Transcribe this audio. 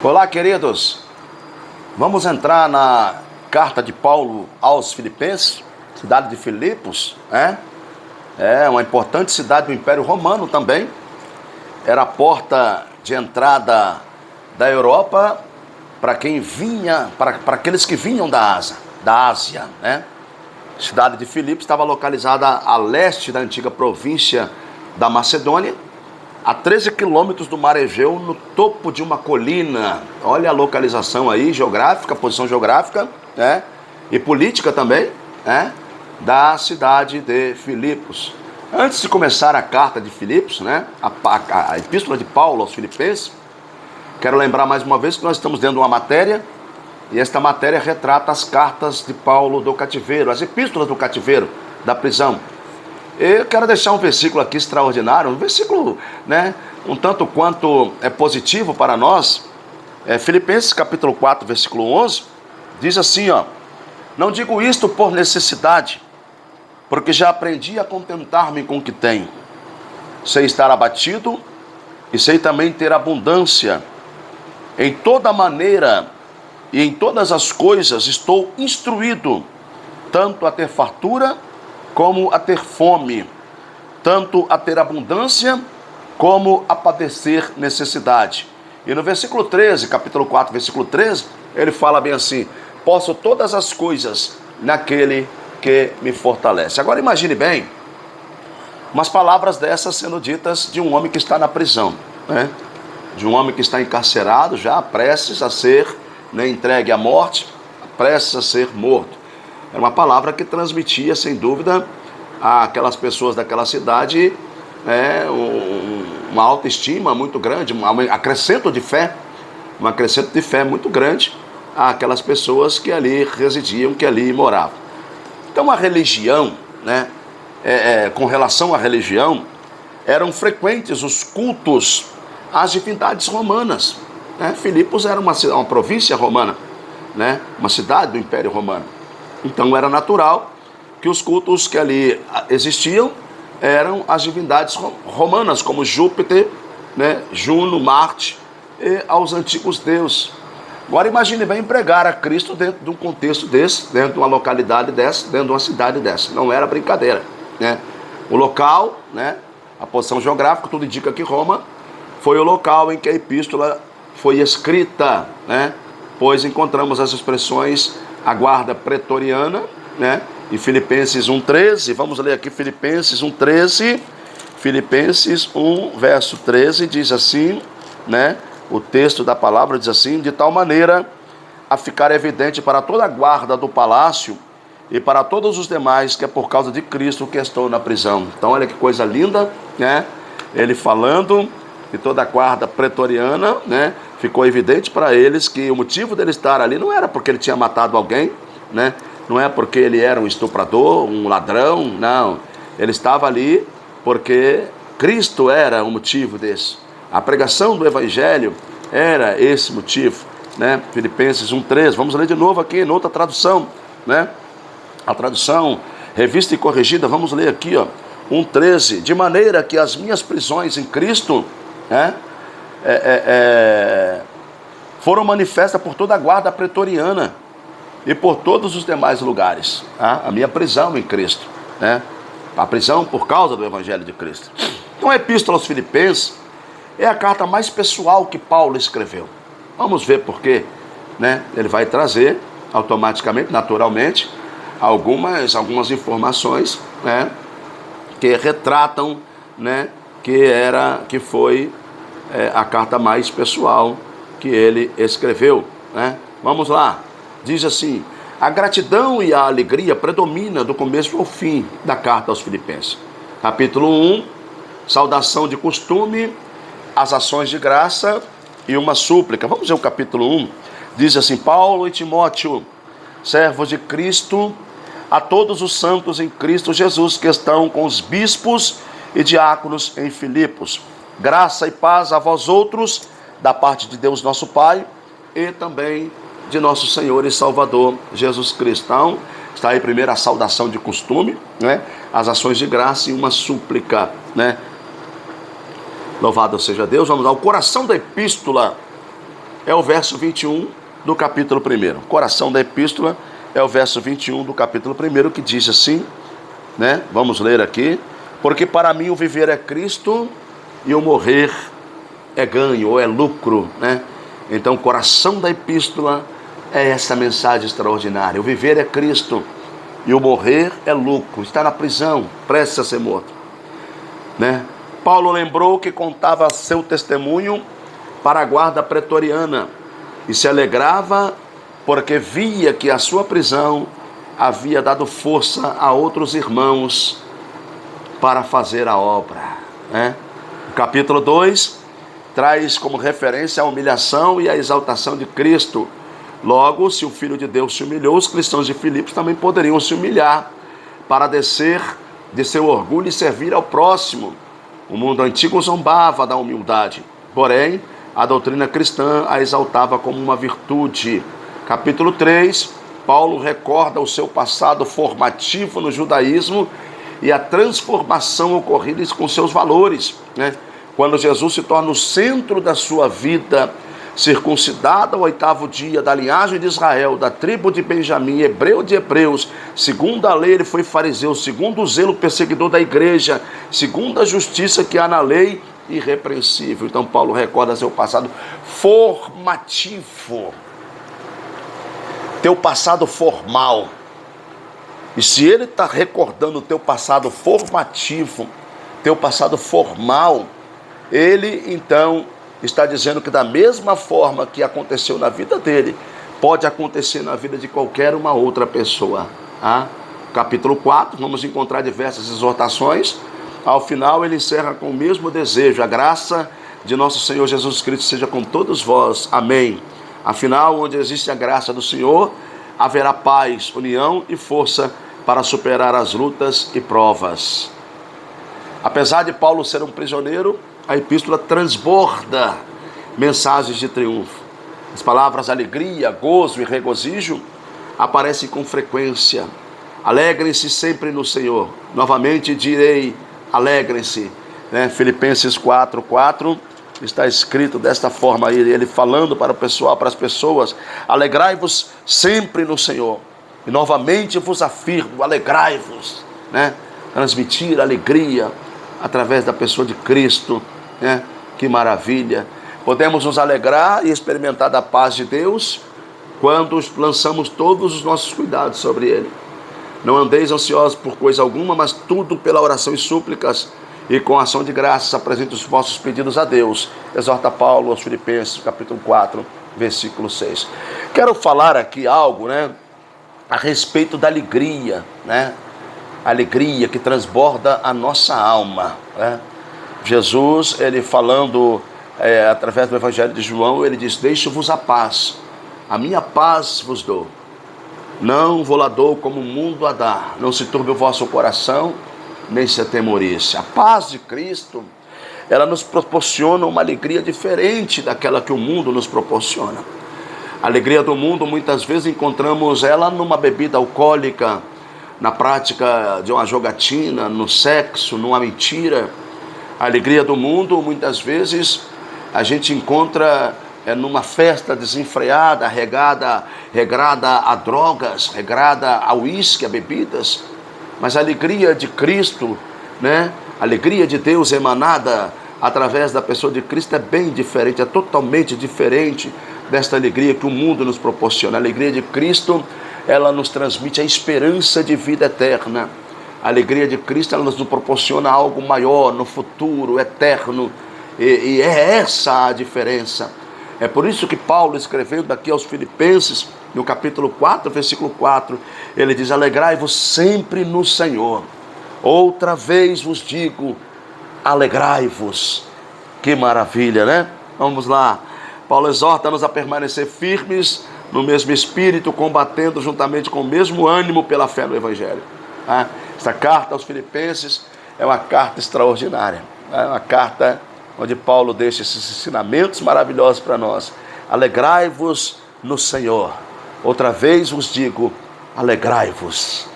Olá, queridos. Vamos entrar na carta de Paulo aos Filipenses, cidade de Filipos, É uma importante cidade do Império Romano também. Era a porta de entrada da Europa para quem vinha, para aqueles que vinham da Ásia, A cidade de Filipos estava localizada a leste da antiga província da Macedônia, a 13 quilômetros do Mar Egeu, no topo de uma colina. Olha a localização aí, geográfica, posição geográfica, e política também, da cidade de Filipos. Antes de começar a carta de Filipos, a epístola de Paulo aos Filipenses, quero lembrar mais uma vez que nós estamos dentro de uma matéria, e esta matéria retrata as cartas de Paulo do cativeiro, as epístolas do cativeiro, da prisão. Eu quero deixar um versículo aqui extraordinário, um versículo, um tanto quanto positivo para nós. Filipenses capítulo 4, versículo 11, diz assim, não digo isto por necessidade, porque já aprendi a contentar-me com o que tenho. Sei estar abatido e sei também ter abundância. Em toda maneira e em todas as coisas estou instruído, tanto a ter fartura como a ter fome, tanto a ter abundância, como a padecer necessidade. E no versículo 13, capítulo 4, versículo 13, ele fala bem assim, posso todas as coisas naquele que me fortalece. Agora imagine bem, umas palavras dessas sendo ditas de um homem que está na prisão, de um homem que está encarcerado, já prestes a ser entregue à morte, prestes a ser morto. Era uma palavra que transmitia, sem dúvida, àquelas pessoas daquela cidade uma autoestima muito grande, um acrescento de fé muito grande àquelas pessoas que ali residiam, que ali moravam. Então a religião, com relação à religião, eram frequentes os cultos às divindades romanas. Filipos era uma província romana, uma cidade do Império Romano. Então era natural que os cultos que ali existiam eram as divindades romanas, como Júpiter, Juno, Marte e aos antigos deuses. Agora imagine bem pregar a Cristo dentro de um contexto desse, dentro de uma localidade dessa, dentro de uma cidade dessa. Não era brincadeira, O local, a posição geográfica, tudo indica que Roma foi o local em que a epístola foi escrita, Pois encontramos as expressões a guarda pretoriana, em Filipenses 1,13, vamos ler aqui Filipenses 1,13, Filipenses 1, verso 13, diz assim, o texto da palavra diz assim, de tal maneira a ficar evidente para toda a guarda do palácio e para todos os demais que é por causa de Cristo que estou na prisão. Então olha que coisa linda, ele falando de toda a guarda pretoriana, ficou evidente para eles que o motivo dele estar ali não era porque ele tinha matado alguém, não é porque ele era um estuprador, um ladrão, não. Ele estava ali porque Cristo era o motivo desse. A pregação do Evangelho era esse motivo, Filipenses 1,13, vamos ler de novo aqui, em outra tradução, A tradução revista e corrigida, vamos ler aqui, 1,13, de maneira que as minhas prisões em Cristo, foram manifestas por toda a guarda pretoriana e por todos os demais lugares. A minha prisão em Cristo, a prisão por causa do Evangelho de Cristo. Então a epístola aos Filipenses é a carta mais pessoal que Paulo escreveu. Vamos ver por quê, Ele vai trazer automaticamente, naturalmente, algumas informações, que retratam, que foi a carta mais pessoal que ele escreveu, Vamos lá, diz assim, a gratidão e a alegria predomina do começo ao fim da carta aos Filipenses. Capítulo 1, saudação de costume, as ações de graça e uma súplica. Vamos ver o capítulo 1, diz assim, Paulo e Timóteo, servos de Cristo, a todos os santos em Cristo Jesus que estão com os bispos e diáconos em Filipos. Graça e paz a vós outros, da parte de Deus nosso Pai, e também de nosso Senhor e Salvador Jesus Cristo. Então, está aí primeiro a saudação de costume, as ações de graça e uma súplica, Louvado seja Deus. Vamos lá, o coração da epístola é o verso 21 do capítulo 1. Coração da epístola é o verso 21 do capítulo 1, que diz assim, né? Vamos ler aqui. Porque para mim o viver é Cristo e o morrer é ganho, ou é lucro, né? Então, o coração da epístola é essa mensagem extraordinária. O viver é Cristo e o morrer é lucro. Está na prisão, prestes a ser morto, né? Paulo lembrou que contava seu testemunho para a guarda pretoriana e se alegrava porque via que a sua prisão havia dado força a outros irmãos para fazer a obra, né? O capítulo 2 traz como referência a humilhação e a exaltação de Cristo. Logo, se o Filho de Deus se humilhou, os cristãos de Filipos também poderiam se humilhar para descer de seu orgulho e servir ao próximo. O mundo antigo zombava da humildade, porém, a doutrina cristã a exaltava como uma virtude. Capítulo 3, Paulo recorda o seu passado formativo no judaísmo e a transformação ocorrida com seus valores, né? Quando Jesus se torna o centro da sua vida, circuncidado ao 8º dia, da linhagem de Israel, da tribo de Benjamim, hebreu de hebreus, segundo a lei ele foi fariseu, segundo o zelo perseguidor da igreja, segundo a justiça que há na lei, irrepreensível. Então Paulo recorda seu passado formativo, teu passado formal. E se ele está recordando o teu passado formativo, teu passado formal, ele então está dizendo que da mesma forma que aconteceu na vida dele, pode acontecer na vida de qualquer uma outra pessoa. Capítulo 4, vamos encontrar diversas exortações. Ao final ele encerra com o mesmo desejo: a graça de nosso Senhor Jesus Cristo seja com todos vós. Amém. Afinal, onde existe a graça do Senhor, haverá paz, união e força para superar as lutas e provas. Apesar de Paulo ser um prisioneiro, a epístola transborda mensagens de triunfo. As palavras alegria, gozo e regozijo aparecem com frequência. Alegrem-se sempre no Senhor. Novamente direi, alegrem-se, né? Filipenses 4:4 está escrito desta forma aí, ele falando para o pessoal, para as pessoas: alegrai-vos sempre no Senhor. E novamente vos afirmo, alegrai-vos, né? Transmitir alegria através da pessoa de Cristo, né? Que maravilha! Podemos nos alegrar e experimentar da paz de Deus quando lançamos todos os nossos cuidados sobre Ele. Não andeis ansiosos por coisa alguma, mas tudo pela oração e súplicas e com ação de graças apresente os vossos pedidos a Deus. Exorta Paulo aos Filipenses, capítulo 4, versículo 6. Quero falar aqui algo, né, a respeito da alegria, né? Alegria que transborda a nossa alma, né? Jesus, ele falando através do Evangelho de João, ele diz: deixo-vos a paz, a minha paz vos dou. Não vou lá dou como o mundo a dá. Não se turbe o vosso coração, nem se atemorice. A paz de Cristo, ela nos proporciona uma alegria diferente daquela que o mundo nos proporciona. A alegria do mundo, muitas vezes encontramos ela numa bebida alcoólica, na prática de uma jogatina, no sexo, numa mentira. A alegria do mundo, muitas vezes, a gente encontra numa festa desenfreada, regrada a drogas, regrada a uísque, a bebidas. Mas a alegria de Cristo, né? A alegria de Deus emanada através da pessoa de Cristo é bem diferente, é totalmente diferente desta alegria que o mundo nos proporciona. A alegria de Cristo, ela nos transmite a esperança de vida eterna. A alegria de Cristo, ela nos proporciona algo maior no futuro, eterno. E é essa a diferença. É por isso que Paulo, escrevendo aqui aos Filipenses, no capítulo 4, versículo 4, ele diz: alegrai-vos sempre no Senhor. Outra vez vos digo, alegrai-vos. Que maravilha, né? Vamos lá. Paulo exorta-nos a permanecer firmes no mesmo espírito, combatendo juntamente com o mesmo ânimo pela fé no Evangelho. Esta carta aos Filipenses é uma carta extraordinária. É uma carta onde Paulo deixa esses ensinamentos maravilhosos para nós. Alegrai-vos no Senhor. Outra vez vos digo, alegrai-vos.